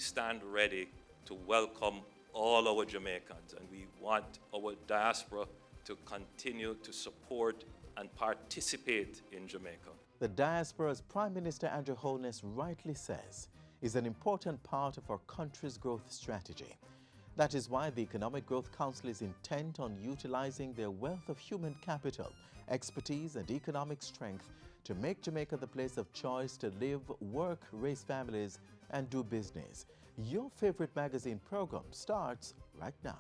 stand ready to welcome all our Jamaicans, and we want our diaspora to continue to support and participate in Jamaica. The diaspora, as Prime Minister Andrew Holness rightly says, is an important part of our country's growth strategy. That is why the Economic Growth Council is intent on utilizing their wealth of human capital, expertise and economic strength to make Jamaica the place of choice to live, work, raise families and do business. Your favorite magazine program starts right now.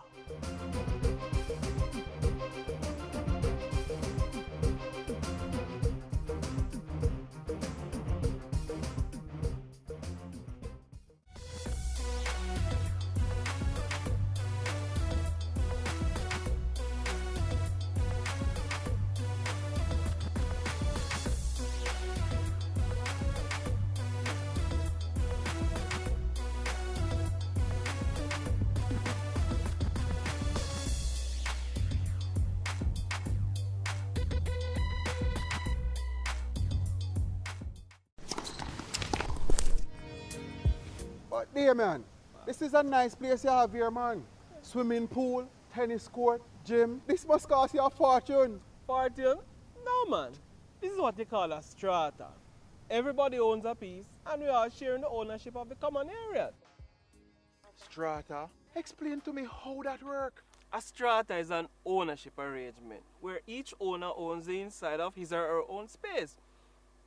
But dear man, this is a nice place you have here, man. Swimming pool, tennis court, gym. This must cost you a fortune. Fortune? No, man. This is what they call a strata. Everybody owns a piece, and we are sharing the ownership of the common area. Strata? Explain to me how that works. A strata is an ownership arrangement where each owner owns the inside of his or her own space.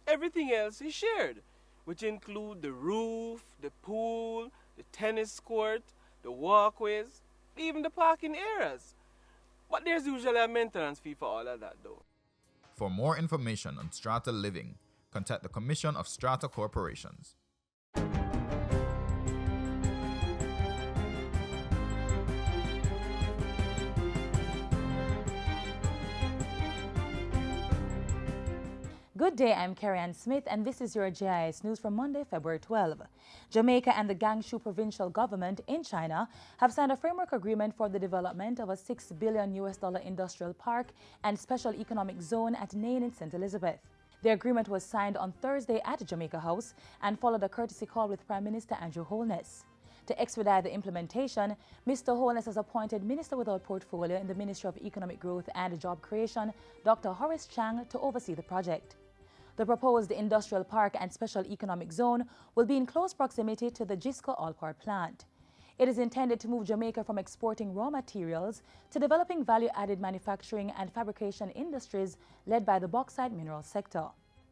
Everything else is shared, which include the roof, the pool, the tennis court, the walkways, even the parking areas. But there's usually a maintenance fee for all of that though. For more information on strata living, contact the Commission of Strata Corporations. Good day, I'm Carrie-Ann Smith, and this is your JIS News for Monday, February 12. Jamaica and the Guangzhou provincial government in China have signed a framework agreement for the development of a $6 billion industrial park and special economic zone at Nain in St. Elizabeth. The agreement was signed on Thursday at Jamaica House and followed a courtesy call with Prime Minister Andrew Holness. To expedite the implementation, Mr. Holness has appointed Minister without Portfolio in the Ministry of Economic Growth and Job Creation, Dr. Horace Chang, to oversee the project. The proposed industrial park and special economic zone will be in close proximity to the Gisco All-Power plant. It is intended to move Jamaica from exporting raw materials to developing value-added manufacturing and fabrication industries led by the bauxite mineral sector.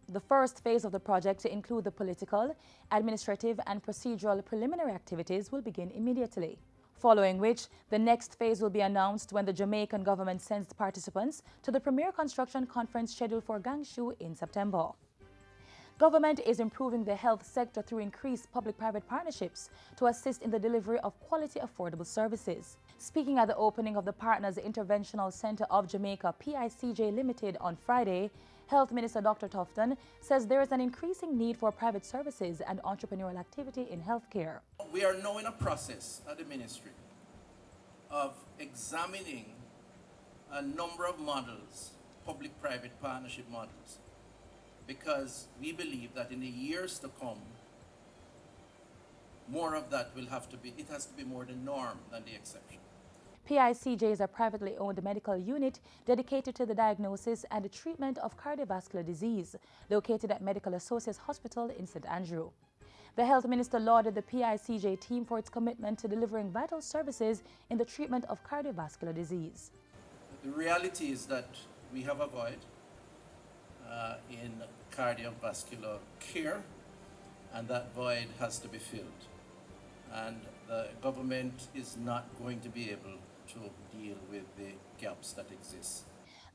The first phase of the project, to include the political, administrative and procedural preliminary activities, will begin immediately. Following which, the next phase will be announced when the Jamaican government sends participants to the premier construction conference scheduled for Guangzhou in September. Government is improving the health sector through increased public-private partnerships to assist in the delivery of quality, affordable services. Speaking at the opening of the Partners Interventional Center of Jamaica, PICJ Limited, on Friday, Health Minister Dr. Tufton says there is an increasing need for private services and entrepreneurial activity in healthcare. We are now in a process at the ministry of examining a number of models, public-private partnership models, because we believe that in the years to come, more of that will have to be, it has to be more the norm than the exception. PICJ is a privately owned medical unit dedicated to the diagnosis and the treatment of cardiovascular disease, located at Medical Associates Hospital in St. Andrew. The health minister lauded the PICJ team for its commitment to delivering vital services in the treatment of cardiovascular disease. The reality is that we have a void in cardiovascular care, and that void has to be filled. And the government is not going to be able to deal with the gaps that exist.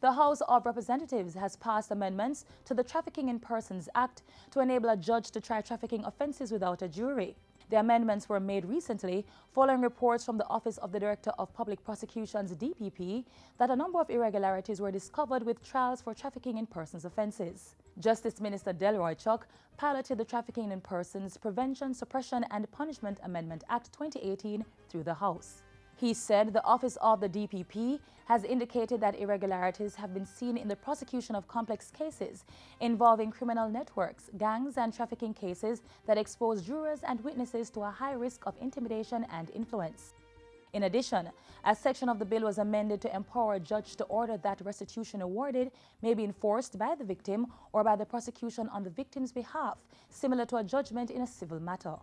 The House of Representatives has passed amendments to the Trafficking in Persons Act to enable a judge to try trafficking offences without a jury. The amendments were made recently following reports from the Office of the Director of Public Prosecutions, DPP, that a number of irregularities were discovered with trials for trafficking in persons offences. Justice Minister Delroy Chuck piloted the Trafficking in Persons Prevention, Suppression and Punishment Amendment Act 2018 through the House. He said the office of the DPP has indicated that irregularities have been seen in the prosecution of complex cases involving criminal networks, gangs, and trafficking cases that expose jurors and witnesses to a high risk of intimidation and influence. In addition, a section of the bill was amended to empower a judge to order that restitution awarded may be enforced by the victim or by the prosecution on the victim's behalf, similar to a judgment in a civil matter.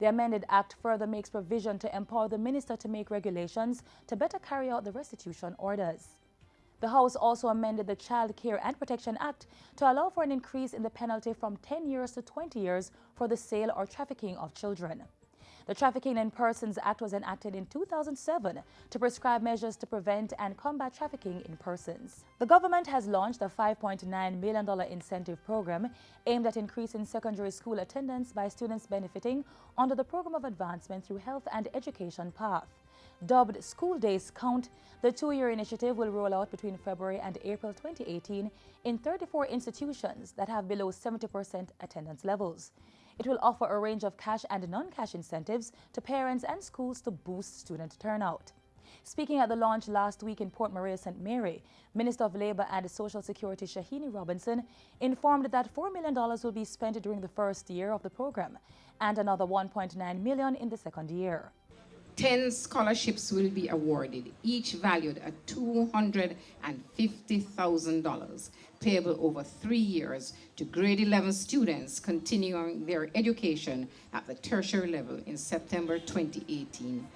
The amended act further makes provision to empower the minister to make regulations to better carry out the restitution orders. The House also amended the Child Care and Protection Act to allow for an increase in the penalty from 10 years to 20 years for the sale or trafficking of children. The Trafficking in Persons Act was enacted in 2007 to prescribe measures to prevent and combat trafficking in persons. The government has launched a $5.9 million incentive program aimed at increasing secondary school attendance by students benefiting under the Program of Advancement through Health and Education Path. Dubbed School Days Count, the two-year initiative will roll out between February and April 2018 in 34 institutions that have below 70% attendance levels. It will offer a range of cash and non-cash incentives to parents and schools to boost student turnout. Speaking at the launch last week in Port Maria, St. Mary, Minister of Labour and Social Security Shahini Robinson informed that $4 million will be spent during the first year of the program and another $1.9 million in the second year. 10 scholarships will be awarded, each valued at $250,000, payable over 3 years to grade 11 students continuing their education at the tertiary level in September 2018,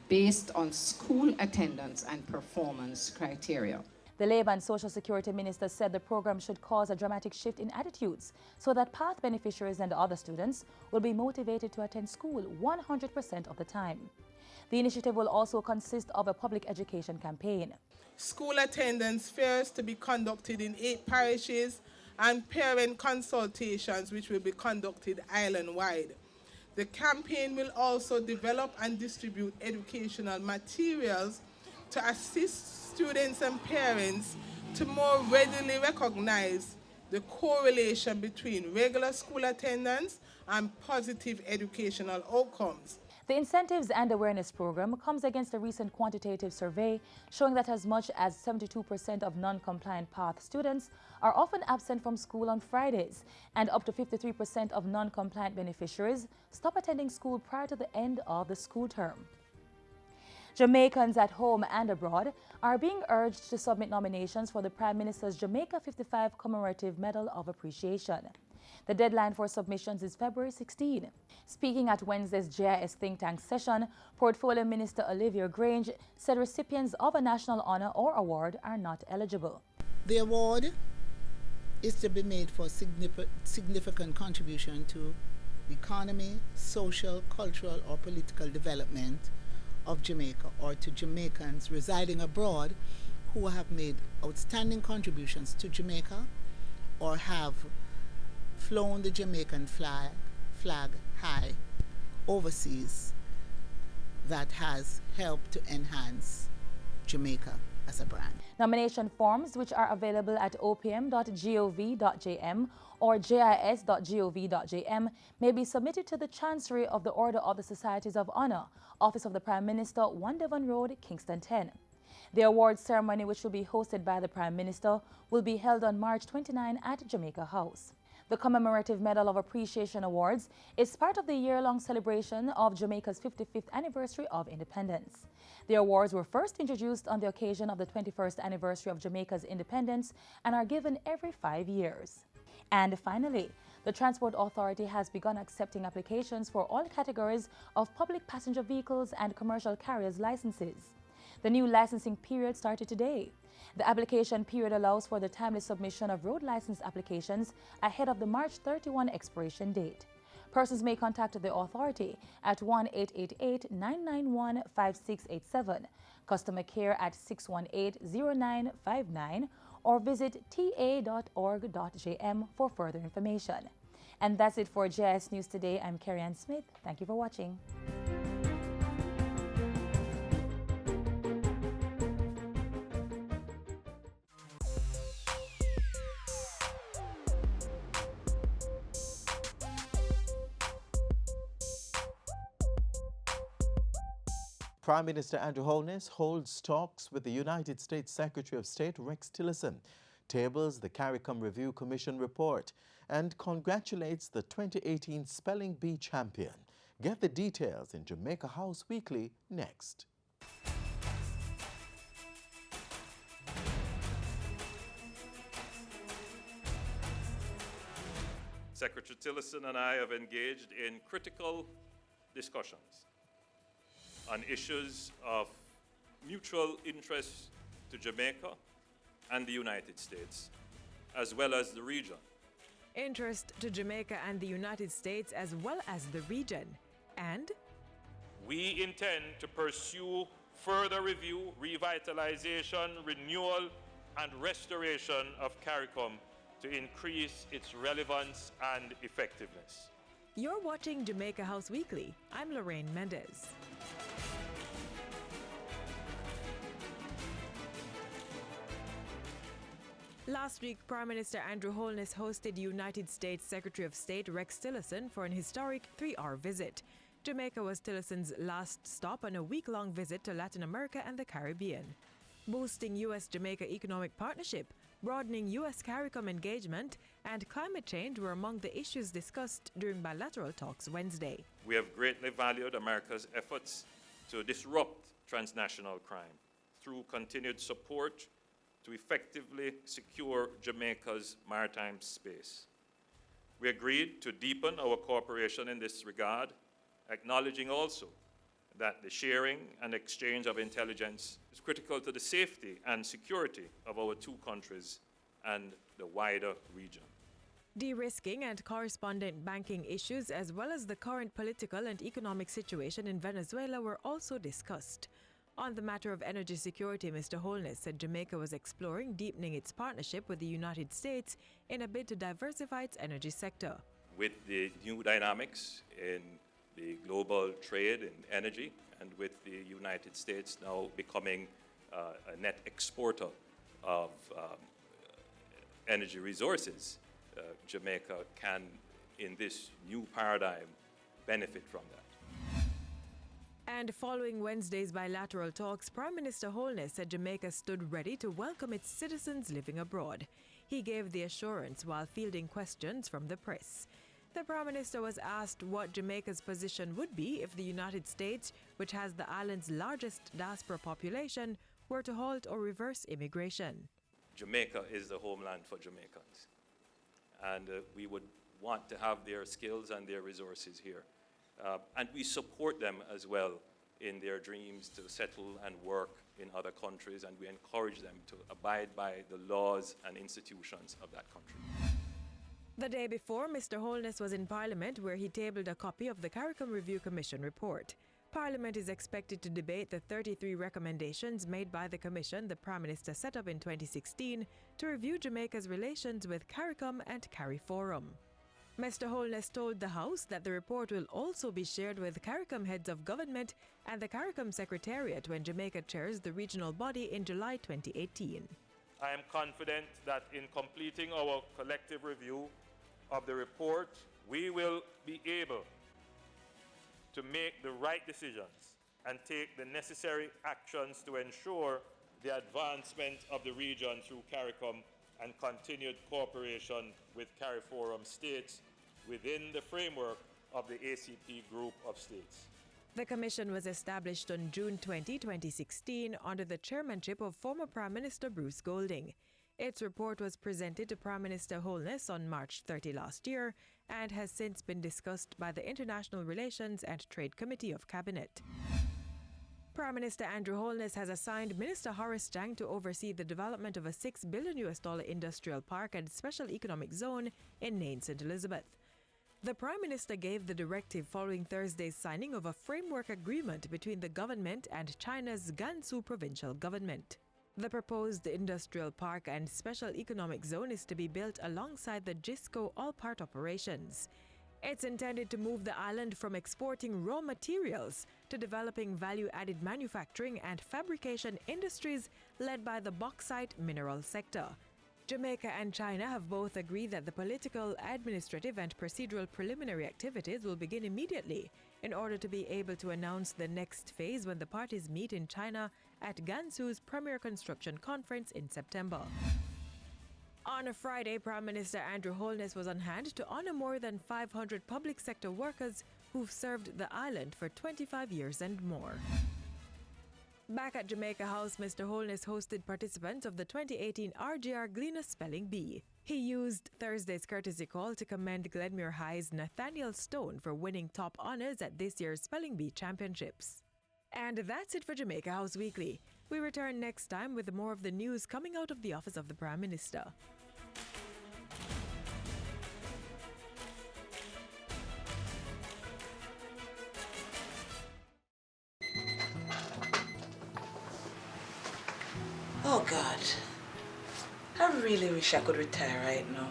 based on school attendance and performance criteria. The Labour and Social Security Minister said the program should cause a dramatic shift in attitudes so that PATH beneficiaries and other students will be motivated to attend school 100% of the time. The initiative will also consist of a public education campaign. School attendance fairs to be conducted in 8 parishes and parent consultations which will be conducted island-wide. The campaign will also develop and distribute educational materials to assist students and parents to more readily recognize the correlation between regular school attendance and positive educational outcomes. The Incentives and Awareness Program comes against a recent quantitative survey showing that as much as 72% of non-compliant PATH students are often absent from school on Fridays, and up to 53% of non-compliant beneficiaries stop attending school prior to the end of the school term. Jamaicans at home and abroad are being urged to submit nominations for the Prime Minister's Jamaica 55 Commemorative Medal of Appreciation. The deadline for submissions is February 16. Speaking at Wednesday's JIS think tank session, Portfolio Minister Olivia Grange said recipients of a national honor or award are not eligible. The award is to be made for significant contribution to the economy, social, cultural, or political development of Jamaica, or to Jamaicans residing abroad who have made outstanding contributions to Jamaica or have flown the Jamaican flag high overseas that has helped to enhance Jamaica as a brand. Nomination forms, which are available at opm.gov.jm or jis.gov.jm, may be submitted to the Chancery of the Order of the Societies of Honor, Office of the Prime Minister, 1 Devon Road, Kingston 10. The awards ceremony, which will be hosted by the Prime Minister, will be held on March 29 at Jamaica House. The Commemorative Medal of Appreciation Awards is part of the year-long celebration of Jamaica's 55th anniversary of independence. The awards were first introduced on the occasion of the 21st anniversary of Jamaica's independence and are given every 5 years. And finally, the Transport Authority has begun accepting applications for all categories of public passenger vehicles and commercial carriers licenses. The new licensing period started today. The application period allows for the timely submission of road license applications ahead of the March 31 expiration date. Persons may contact the authority at 1-888-991-5687, customer care at 618-0959, or visit ta.org.jm for further information. And that's it for JIS News Today. I'm Carrie-Ann Smith. Thank you for watching. Prime Minister Andrew Holness holds talks with the United States Secretary of State Rex Tillerson, tables the CARICOM Review Commission report, and congratulates the 2018 Spelling Bee champion. Get the details in Jamaica House Weekly next. Secretary Tillerson and I have engaged in critical discussions on issues of mutual interest to Jamaica and the United States, as well as the region. Interest to Jamaica and the United States, as well as the region. And we intend to pursue further review, revitalization, renewal, and restoration of CARICOM to increase its relevance and effectiveness. You're watching Jamaica House Weekly. I'm Lorraine Mendez. Last week, Prime Minister Andrew Holness hosted United States Secretary of State Rex Tillerson for an historic 3-hour visit. Jamaica was Tillerson's last stop on a week-long visit to Latin America and the Caribbean. Boosting U.S.-Jamaica economic partnership, broadening U.S. CARICOM engagement, and climate change were among the issues discussed during bilateral talks Wednesday. We have greatly valued America's efforts to disrupt transnational crime through continued support to effectively secure Jamaica's maritime space. We agreed to deepen our cooperation in this regard, acknowledging also that the sharing and exchange of intelligence is critical to the safety and security of our two countries and the wider region. De-risking and correspondent banking issues, as well as the current political and economic situation in Venezuela, were also discussed. On the matter of energy security, Mr. Holness said Jamaica was exploring deepening its partnership with the United States in a bid to diversify its energy sector. With the new dynamics in the global trade in energy, and with the United States now becoming a net exporter of energy resources, Jamaica can, in this new paradigm, benefit from that. And following Wednesday's bilateral talks, Prime Minister Holness said Jamaica stood ready to welcome its citizens living abroad. He gave the assurance while fielding questions from the press. The Prime Minister was asked what Jamaica's position would be if the United States, which has the island's largest diaspora population, were to halt or reverse immigration. Jamaica is the homeland for Jamaicans, and we would want to have their skills and their resources here. And we support them as well in their dreams to settle and work in other countries, and we encourage them to abide by the laws and institutions of that country. The day before, Mr. Holness was in Parliament, where he tabled a copy of the CARICOM Review Commission report. Parliament is expected to debate the 33 recommendations made by the Commission the Prime Minister set up in 2016 to review Jamaica's relations with CARICOM and CARIFORUM. Mr. Holness told the House that the report will also be shared with CARICOM heads of government and the CARICOM Secretariat when Jamaica chairs the regional body in July 2018. I am confident that in completing our collective review of the report, we will be able to make the right decisions and take the necessary actions to ensure the advancement of the region through CARICOM and continued cooperation with CARIFORUM states within the framework of the ACP group of states. The commission was established on June 20, 2016 under the chairmanship of former Prime Minister Bruce Golding. Its report was presented to Prime Minister Holness on March 30 last year and has since been discussed by the International Relations and Trade Committee of Cabinet. Prime Minister Andrew Holness has assigned Minister Horace Jang to oversee the development of a $6 billion industrial park and special economic zone in Nain St. Elizabeth. The Prime Minister gave the directive following Thursday's signing of a framework agreement between the government and China's Gansu provincial government. The proposed industrial park and special economic zone is to be built alongside the GISCO all-part operations. It's intended to move the island from exporting raw materials to developing value-added manufacturing and fabrication industries led by the bauxite mineral sector. Jamaica and China have both agreed that the political, administrative and procedural preliminary activities will begin immediately, in order to be able to announce the next phase when the parties meet in China at Gansu's premier construction conference in September. On a Friday, Prime Minister Andrew Holness was on hand to honor more than 500 public sector workers who've served the island for 25 years and more. Back at Jamaica House, Mr. Holness hosted participants of the 2018 RGR Gleaner Spelling Bee. He used Thursday's courtesy call to commend Glenmuir High's Nathaniel Stone for winning top honors at this year's Spelling Bee Championships. And that's it for Jamaica House Weekly. We return next time with more of the news coming out of the office of the Prime Minister. Oh God, I really wish I could retire right now.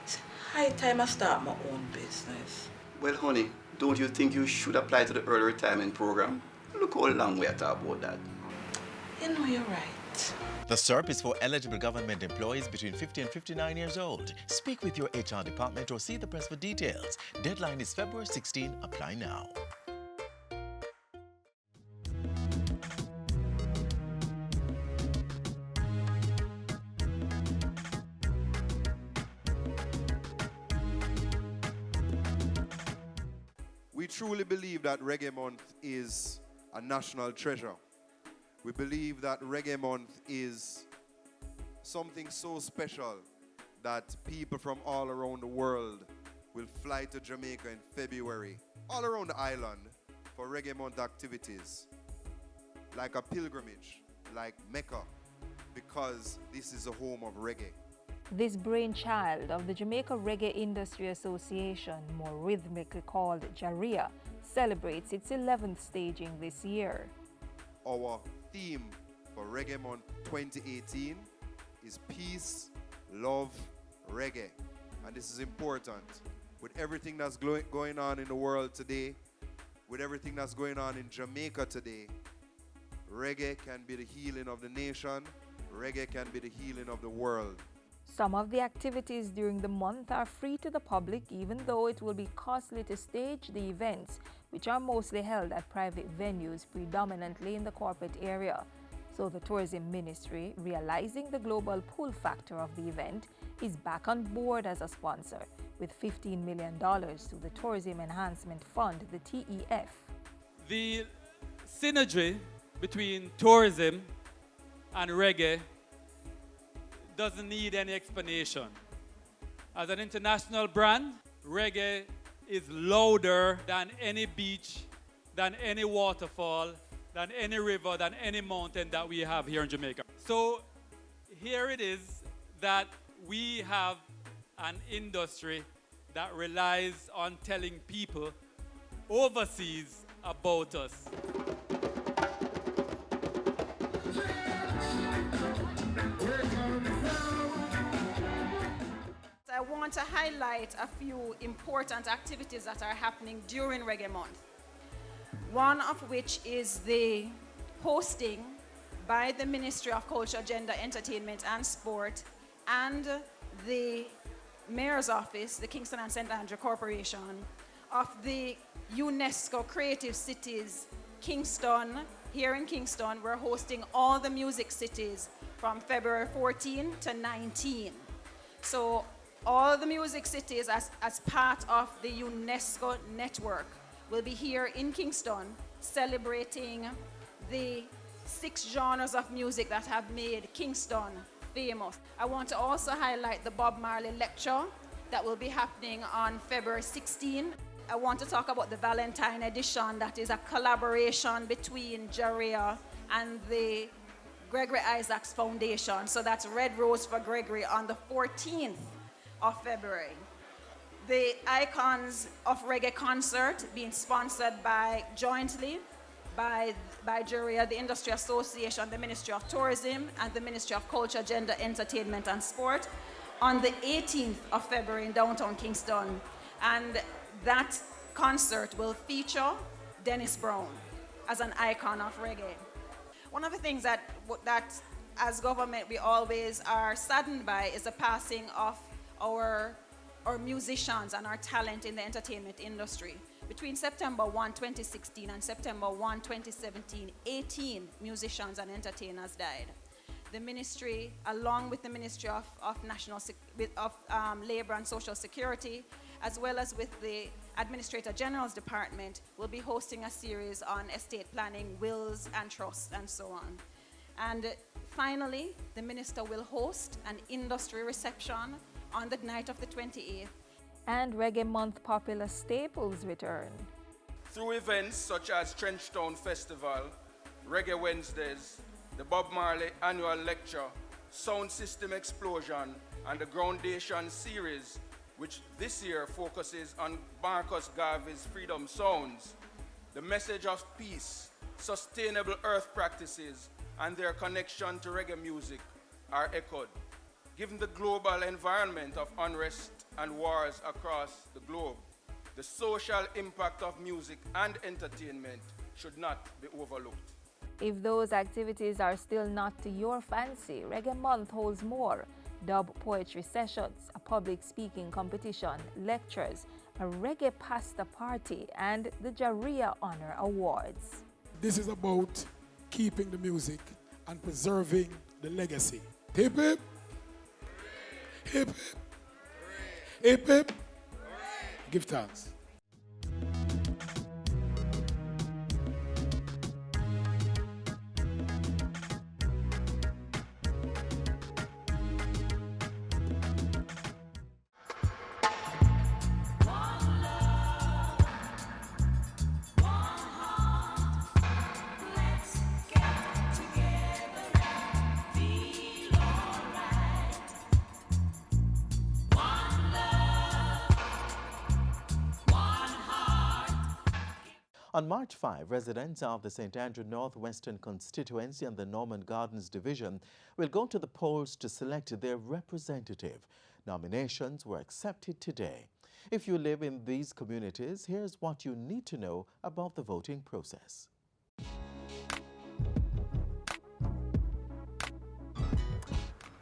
It's high time I start my own business. Well, honey, don't you think you should apply to the early retirement program? Look how long we are talking about that. You know, you're right. The SERP is for eligible government employees between 50 and 59 years old. Speak with your HR department or see the press for details. Deadline is February 16. Apply now. We truly believe that Reggae Month is a national treasure. We believe that Reggae Month is something so special that people from all around the world will fly to Jamaica in February, all around the island, for Reggae Month activities, like a pilgrimage, like Mecca, because this is the home of reggae. This brainchild of the Jamaica Reggae Industry Association, more rhythmically called JARIA, celebrates its 11th staging this year. Our theme for Reggae Month 2018 is Peace, Love, Reggae. And this is important. With everything that's going on in the world today, with everything that's going on in Jamaica today, reggae can be the healing of the nation, reggae can be the healing of the world. Some of the activities during the month are free to the public, even though it will be costly to stage the events, which are mostly held at private venues, predominantly in the corporate area. So the Tourism Ministry, realizing the global pull factor of the event, is back on board as a sponsor, with $15 million to the Tourism Enhancement Fund, the TEF. The synergy between tourism and reggae doesn't need any explanation. As an international brand, reggae is louder than any beach, than any waterfall, than any river, than any mountain that we have here in Jamaica. So here it is that we have an industry that relies on telling people overseas about us. I want to highlight a few important activities that are happening during Reggae Month. One of which is the hosting by the Ministry of Culture, Gender, Entertainment and Sport and the Mayor's Office, the Kingston and St. Andrew Corporation, of the UNESCO Creative Cities Kingston. Here in Kingston, we're hosting all the music cities from February 14 to 19. So all the music cities as part of the UNESCO network will be here in Kingston celebrating the 6 genres of music that have made Kingston famous. I want to also highlight the Bob Marley lecture that will be happening on February 16. I want to talk about the Valentine edition, that is a collaboration between JARIA and the Gregory Isaacs Foundation. So that's Red Rose for Gregory on the 14th of February. The Icons of Reggae concert being sponsored jointly by JARIA, the Industry Association, the Ministry of Tourism, and the Ministry of Culture, Gender, Entertainment and Sport on the 18th of February in downtown Kingston. And that concert will feature Dennis Brown as an icon of reggae. One of the things that as government we always are saddened by is the passing of our musicians and our talent in the entertainment industry. Between September 1, 2016 and September 1, 2017, 18 musicians and entertainers died. The ministry, along with the Ministry of Labor and Social Security, as well as with the Administrator General's Department, will be hosting a series on estate planning, wills and trusts, and so on. And finally, the minister will host an industry reception on the night of the 28th. And Reggae Month popular staples return. Through events such as Trenchtown Festival, Reggae Wednesdays, the Bob Marley Annual Lecture, Sound System Explosion, and the Groundation Series, which this year focuses on Marcus Garvey's Freedom Sounds, the message of peace, sustainable earth practices, and their connection to reggae music are echoed. Given the global environment of unrest and wars across the globe, the social impact of music and entertainment should not be overlooked. If those activities are still not to your fancy, Reggae Month holds more. Dub poetry sessions, a public speaking competition, lectures, a reggae pasta party, and the Jaria Honor Awards. This is about keeping the music and preserving the legacy. Hip hip! Hip hip! Hip hip! Give thanks. On March 5, residents of the St. Andrew Northwestern constituency and the Norman Gardens division will go to the polls to select their representative. Nominations were accepted today. If you live in these communities, here's what you need to know about the voting process.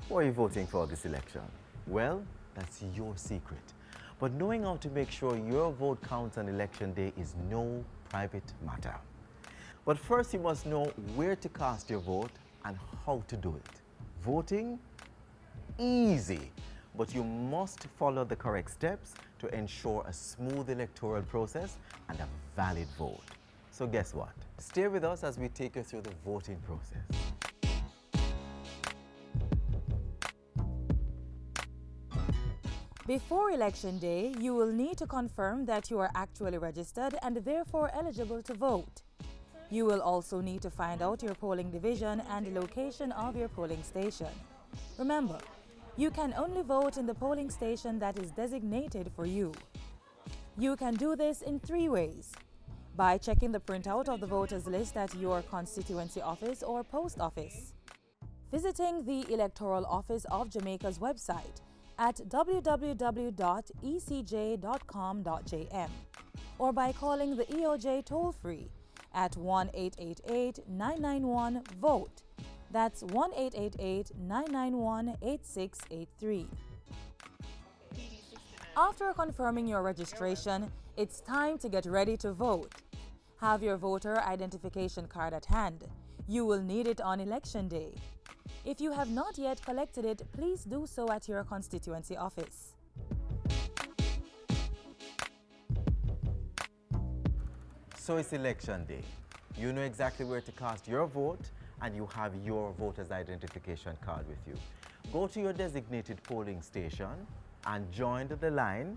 Who are you voting for this election? Well, that's your secret. But knowing how to make sure your vote counts on election day is no private matter. But first, you must know where to cast your vote and how to do it. Voting? Easy. But you must follow the correct steps to ensure a smooth electoral process and a valid vote. So guess what? Stay with us as we take you through the voting process. Before Election Day, you will need to confirm that you are actually registered and therefore eligible to vote. You will also need to find out your polling division and the location of your polling station. Remember, you can only vote in the polling station that is designated for you. You can do this in 3 ways: by checking the printout of the voters list at your constituency office or post office, visiting the Electoral Office of Jamaica's website at www.ecj.com.jm, or by calling the EOJ toll-free at 1-888-991-VOTE. That's 1-888-991-8683. After confirming your registration, it's time to get ready to vote. Have your voter identification card at hand. You will need it on Election Day. If you have not yet collected it, please do so at your constituency office. So it's Election Day. You know exactly where to cast your vote and you have your voter's identification card with you. Go to your designated polling station and join the line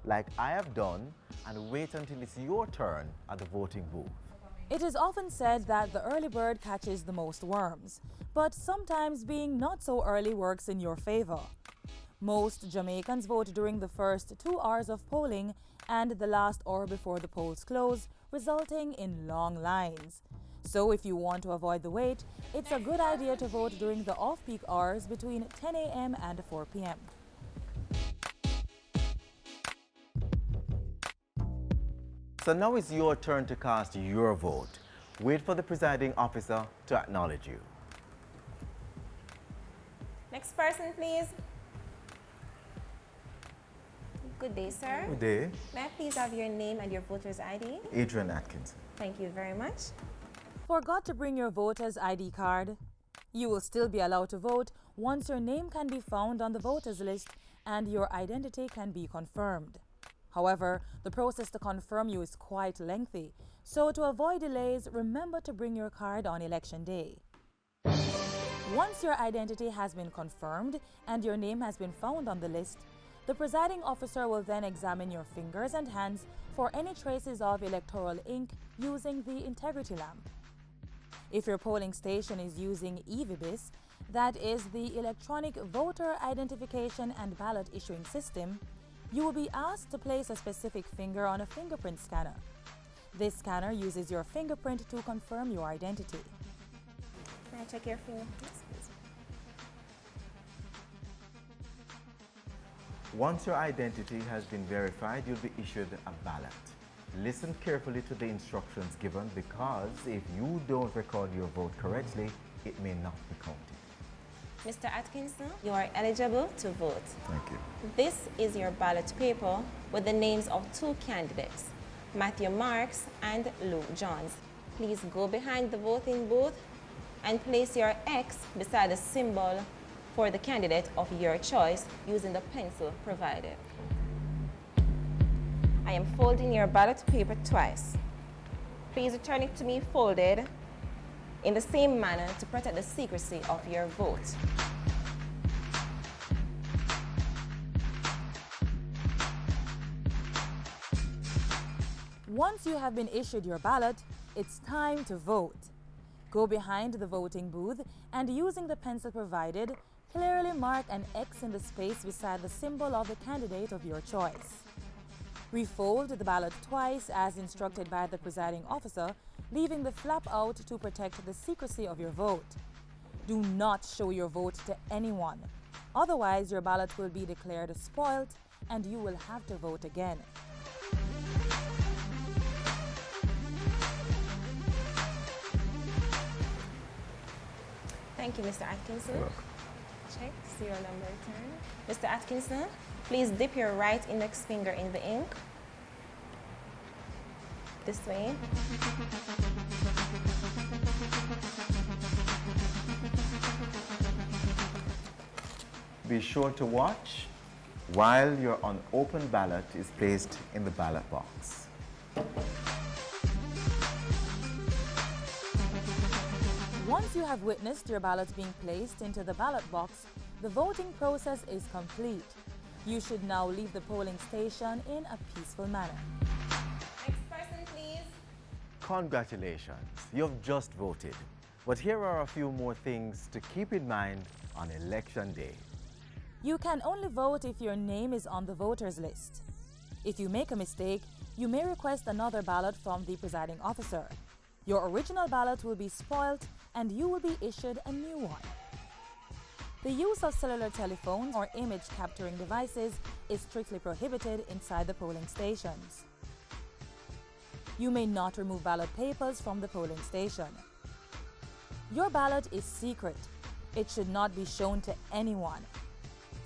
like I have done and wait until it's your turn at the voting booth. It is often said that the early bird catches the most worms, but sometimes being not so early works in your favor. Most Jamaicans vote during the first 2 hours of polling and the last hour before the polls close, resulting in long lines. So if you want to avoid the wait, it's a good idea to vote during the off-peak hours between 10 a.m. and 4 p.m. So now it's your turn to cast your vote. Wait for the presiding officer to acknowledge you. Next person, please. Good day, sir. Good day. May I please have your name and your voter's ID? Adrian Atkinson. Thank you very much. Forgot to bring your voter's ID card? You will still be allowed to vote once your name can be found on the voters list and your identity can be confirmed. However, the process to confirm you is quite lengthy, so to avoid delays, remember to bring your card on election day. Once your identity has been confirmed and your name has been found on the list, the presiding officer will then examine your fingers and hands for any traces of electoral ink using the integrity lamp. If your polling station is using EVBIS, that is the Electronic Voter Identification and Ballot Issuing System, you will be asked to place a specific finger on a fingerprint scanner. This scanner uses your fingerprint to confirm your identity. Can I check your fingerprints, please? Once your identity has been verified, you'll be issued a ballot. Listen carefully to the instructions given because if you don't record your vote correctly, it may not be counted. Mr. Atkinson, you are eligible to vote. Thank you. This is your ballot paper with the names of two candidates, Matthew Marks and Luke Johns. Please go behind the voting booth and place your X beside the symbol for the candidate of your choice using the pencil provided. I am folding your ballot paper twice. Please return it to me folded in the same manner to protect the secrecy of your vote. Once you have been issued your ballot, it's time to vote. Go behind the voting booth and using the pencil provided, clearly mark an X in the space beside the symbol of the candidate of your choice. Refold the ballot twice as instructed by the presiding officer, leaving the flap out to protect the secrecy of your vote. Do not show your vote to anyone. Otherwise, your ballot will be declared spoiled and you will have to vote again. Thank you, Mr. Atkinson. Check, serial number return. Mr. Atkinson, please dip your right index finger in the ink. This way. Be sure to watch while your unopened ballot is placed in the ballot box. Once you have witnessed your ballot being placed into the ballot box, the voting process is complete. You should now leave the polling station in a peaceful manner. Next person, please. Congratulations, you've just voted. But here are a few more things to keep in mind on election day. You can only vote if your name is on the voters list. If you make a mistake, you may request another ballot from the presiding officer. Your original ballot will be spoilt and you will be issued a new one. The use of cellular telephones or image capturing devices is strictly prohibited inside the polling stations. You may not remove ballot papers from the polling station. Your ballot is secret. It should not be shown to anyone.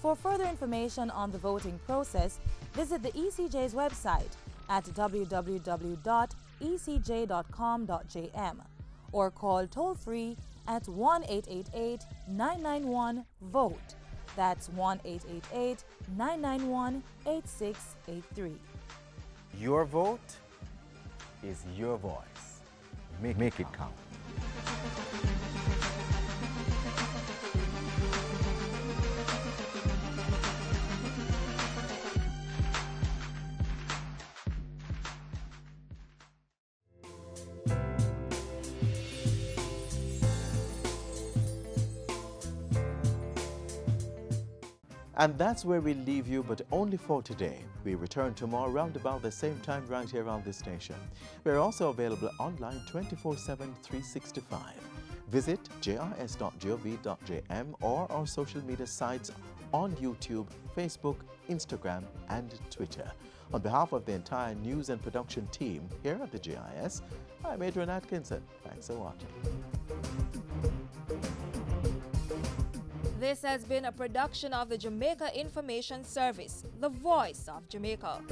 For further information on the voting process, visit the ECJ's website at www.ecj.com.jm or call toll-free at 1-888-991-VOTE. That's 1-888-991-8683. Your vote is your voice. Make it count. And that's where we leave you, but only for today. We return tomorrow round about the same time right here on this station. We're also available online 24/7, 365. Visit jrs.gov.jm or our social media sites on YouTube, Facebook, Instagram, and Twitter. On behalf of the entire news and production team here at the JIS, I'm Adrian Atkinson. Thanks for watching. This has been a production of the Jamaica Information Service, the voice of Jamaica.